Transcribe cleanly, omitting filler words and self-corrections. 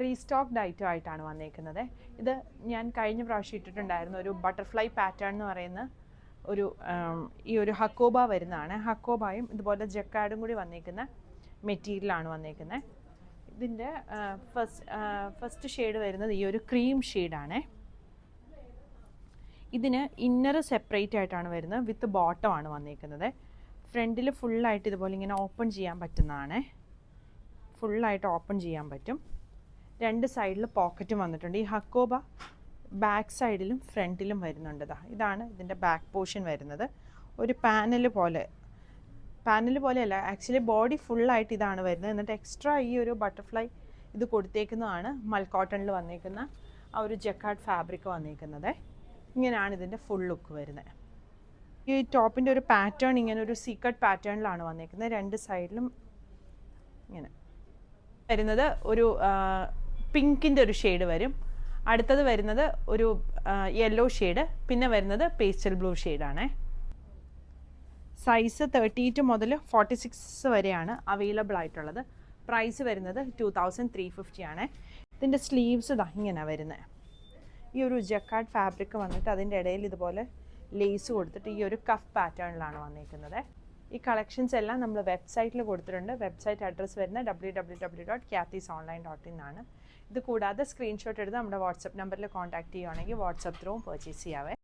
Restocked item ആയിട്ടാണ് വന്നേക്കുന്നത്. ഇത് ഞാൻ കഴിഞ്ഞ പ്രാവശ്യം ഇട്ടിട്ടുണ്ടായിരുന്നു. ഒരു ബട്ടർഫ്ലൈ പാറ്റേൺ എന്ന് പറയുന്ന ഈ ഒരു ഹക്കോബ വരുന്നതാണ്. ഹക്കോബായും ഇതുപോലെ ജക്കാർഡും കൂടി വന്നേക്കുന്ന മെറ്റീരിയലാണ് വന്നേക്കുന്നത്. ഇതിൻ്റെ ഫസ്റ്റ് ഷെയ്ഡ് വരുന്നത് ഈ ഒരു ക്രീം ഷെയ്ഡാണ്. ഇതിന് ഇന്നർ സെപ്പറേറ്റ് ആയിട്ടാണ് വരുന്നത്, വിത്ത് ബോട്ടമാണ് വന്നേക്കുന്നത്. ഫ്രണ്ടിൽ ഫുള്ളായിട്ട് ഇതുപോലെ ഇങ്ങനെ ഓപ്പൺ ചെയ്യാൻ പറ്റുന്നതാണ്. ഫുള്ളായിട്ട് ഓപ്പൺ ചെയ്യാൻ പറ്റും. രണ്ട് സൈഡിൽ പോക്കറ്റും വന്നിട്ടുണ്ട്. ഈ ഹക്കോബ ബാക്ക് സൈഡിലും ഫ്രണ്ടിലും വരുന്നുണ്ട്. ഇതാണ് ഇതിൻ്റെ ബാക്ക് പോർഷൻ വരുന്നത്. ഒരു പാനൽ പോലെയല്ല, ആക്ച്വലി ബോഡി ഫുള്ളായിട്ട് ഇതാണ് വരുന്നത്. എന്നിട്ട് എക്സ്ട്രാ ഈ ഒരു ബട്ടർഫ്ലൈ ഇത് കൊടുത്തേക്കുന്നതാണ് മൽക്കോട്ടണിൽ വന്നേക്കുന്ന ആ ഒരു ജക്കാർഡ് ഫാബ്രിക് വന്നേക്കുന്നത്. ഇങ്ങനെയാണ് ഇതിൻ്റെ ഫുൾ ലുക്ക് വരുന്നത്. ഈ ടോപ്പിൻ്റെ ഒരു പാറ്റേൺ ഇങ്ങനെ ഒരു സീക്രട്ട് പാറ്റേണിലാണ് വന്നേക്കുന്നത്. രണ്ട് സൈഡിലും ഇങ്ങനെ വരുന്നത് ഒരു പിങ്കിൻ്റെ ഒരു ഷെയ്ഡ് വരും. അടുത്തത് വരുന്നത് ഒരു യെല്ലോ ഷെയ്ഡ്, പിന്നെ വരുന്നത് പേസ്റ്റൽ ബ്ലൂ ഷെയ്ഡാണ്. സൈസ് 32 മുതൽ 46 വരെയാണ് അവൈലബിൾ ആയിട്ടുള്ളത്. പ്രൈസ് വരുന്നത് 2350 ആണ്. ഇതിൻ്റെ സ്ലീവ്സ് ഇങ്ങനെ വരുന്നത്. ഈ ഒരു ജക്കാർഡ് ഫാബ്രിക് വന്നിട്ട് അതിൻ്റെ ഇടയിൽ ഇതുപോലെ ലേസ് കൊടുത്തിട്ട് ഈ ഒരു കഫ് പാറ്റേണിലാണ് വന്നിരിക്കുന്നത്. ഈ കളക്ഷൻസ് എല്ലാം നമ്മൾ വെബ്സൈറ്റിൽ കൊടുത്തിട്ടുണ്ട്. വെബ്സൈറ്റ് അഡ്രസ്സ് വരുന്നത് www.kathysonline.in ആണ്. ഇത് കൂടാതെ സ്ക്രീൻഷോട്ട് എടുത്ത് നമ്മുടെ വാട്സപ്പ് നമ്പറിൽ കോൺടാക്ട് ചെയ്യുകയാണെങ്കിൽ വാട്സപ്പ് ത്രൂവും പർച്ചേസ് ചെയ്യാവേ.